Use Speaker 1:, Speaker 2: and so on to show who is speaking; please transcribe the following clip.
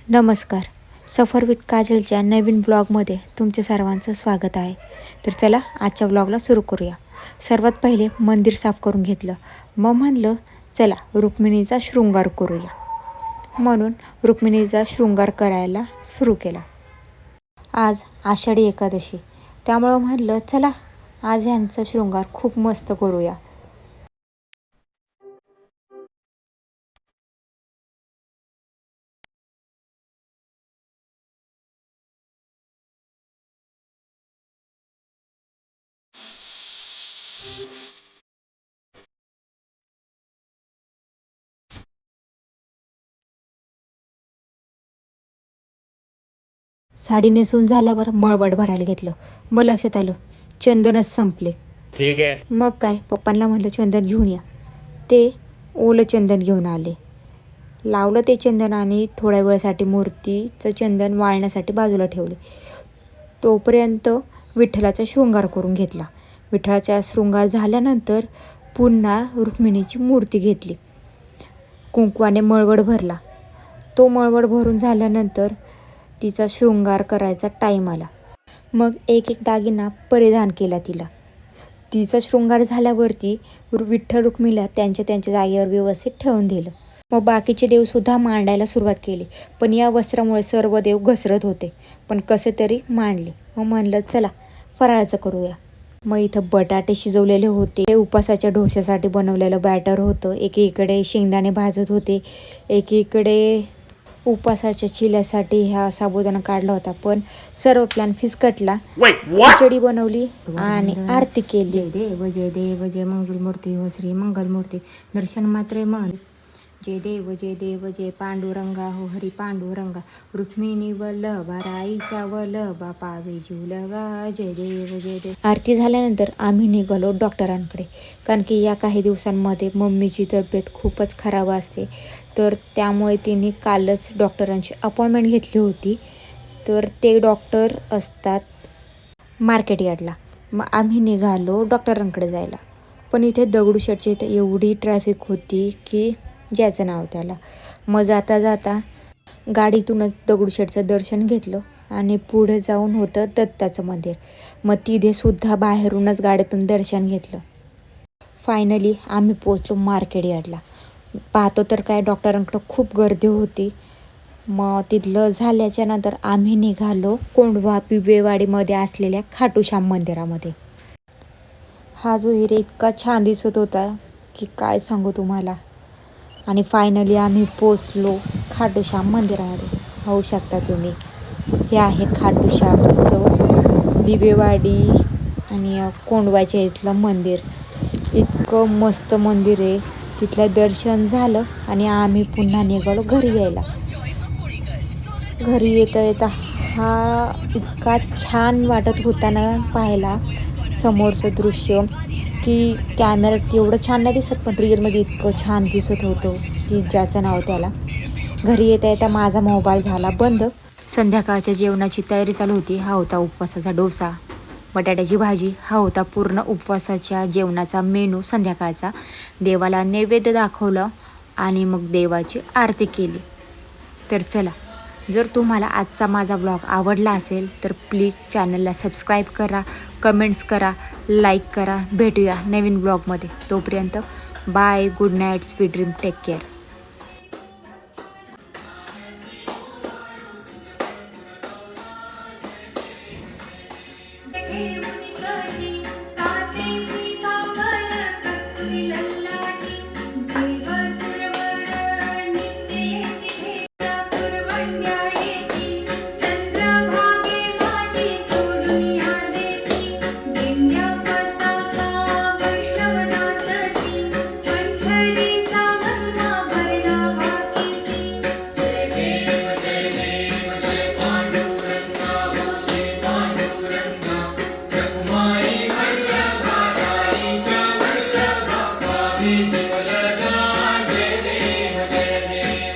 Speaker 1: नमस्कार. सफर विथ काजलच्या नवीन ब्लॉगमध्ये तुमच्या सर्वांचं स्वागत आहे. तर चला आजच्या ब्लॉगला सुरू करूया. सर्वात पहिले मंदिर साफ करून घेतलं. मग म्हणलं चला रुक्मिणीचा शृंगार करूया. म्हणून रुक्मिणीचा शृंगार करायला सुरू केला. आज आषाढी एकादशी, त्यामुळं म्हणलं चला आज ह्यांचा शृंगार खूप मस्त करूया. साडी नेसून झाल्यावर मळवट भरायला घेतलं. मग लक्षात आलं चंदनच संपले.
Speaker 2: ठीक आहे.
Speaker 1: मग काय पप्पांना म्हणलं चंदन घेऊन या. ते ओलं चंदन घेऊन आले. लावलं ते चंदन आणि थोड्या वेळासाठी मूर्तीचं चंदन वाळण्यासाठी बाजूला ठेवले. तोपर्यंत विठ्ठलाचा शृंगार करून घेतला. विठ्ठलाचा शृंगार झाल्यानंतर पुन्हा रुक्मिणीची मूर्ती घेतली. कुंकवाने मळवट भरला. तो मळवट भरून झाल्यानंतर तिचा शृंगार करायचा टाईम आला. मग एक एक दागिना परिधान केला तिला. तिचा शृंगार झाल्यावरती विठ्ठल रुक्मिणीला त्यांच्या त्यांच्या जागेवर व्यवस्थित ठेवून दिलं. मग बाकीचे देवसुद्धा मांडायला सुरुवात केली. पण या वस्त्रामुळे सर्व देव घसरत होते, पण कसे तरी मांडले. मग म्हणलं चला फराळाचं करूया. मग इथं बटाटे शिजवलेले होते. उपासाच्या डोश्यासाठी बनवलेलं बॅटर होतं. एकीकडे शेंगदाणे भाजत होते, एकीकडे उपासाच्या चिल्यासाठी ह्या साबुदाणा काढला होता. पण सर्व प्लॅन फिसकटला. खिचडी बनवली आणि आरती केली.
Speaker 3: जय देव जय मंगलमूर्ती हो श्री मंगलमूर्ती दर्शन मात्रे मन. जय देव जय पांडुरंगा हो हरी पांडुरंगा रुक्मिणी वल्लभा राईच्या वल्लभा पावे झुलगा. जय देव.
Speaker 1: आरती झाल्यानंतर आम्ही निघालो डॉक्टरांकडे, कारण की या काही दिवसांमध्ये मम्मीची तब्येत खूपच खराब असते. तर त्यामुळे तिने कालच डॉक्टरांची अपॉइंटमेंट घेतली होती. तर ते डॉक्टर असतात मार्केट यार्डला. मग आम्ही निघालो डॉक्टरांकडे जायला. पण इथे दगडूशेठच्या इथे एवढी ट्रॅफिक होती की ज्याचं नाव त्याला. मग जाता जाता गाडीतूनच दगडूशेठचं दर्शन घेतलं आणि पुढे जाऊन होतं दत्ताचं मंदिर. मग तिथे सुद्धा बाहेरूनच गाडीतून दर्शन घेतलं. फायनली आम्ही पोचलो मार्केट यार्डला. पाहतो तर काय डॉक्टरांकडं खूप गर्दी होती. मग तिथलं झाल्याच्या नंतर आम्ही निघालो कोंढवा पिबेवाडीमध्ये असलेल्या खाटूश्याम मंदिरामध्ये. हा जो एरिया इतका छान दिसत होता की काय सांगू तुम्हाला. आणि फायनली आम्ही पोचलो खाटूश्याम मंदिरामध्ये. पाहू शकता तुम्ही, हे आहे खाटूश्यामचं बिबेवाडी आणि कोंढवाच्या इथलं मंदिर. इतकं मस्त मंदिर आहे. तिथलं दर्शन झालं आणि आम्ही पुन्हा निघालो घरी यायला. घरी येता येता हा इतका छान वाटत होता ना पाहायला समोरचं दृश्य, की कॅमेऱ्यात एवढं छान नाही दिसत, पण रिअलमध्ये इतकं छान दिसत होतं की ज्याचं नाव त्याला. घरी येता येता माझा मोबाईल झाला बंद. संध्याकाळच्या जेवणाची तयारी चालू होती. हा होता उपवासाचा डोसा, बटाट्याची भाजी. हा होता पूर्ण उपवासाच्या जेवणाचा मेनू संध्याकाळचा. देवाला नैवेद्य दाखवलं आणि मग देवाची आरती केली. तर चला, जर तुम्हाला आजचा माझा ब्लॉग आवडला असेल तर प्लीज चॅनलला सबस्क्राईब करा, कमेंट्स करा, लाईक करा. भेटूया नवीन ब्लॉगमध्ये. तोपर्यंत bye, good night, sweet dream, take care.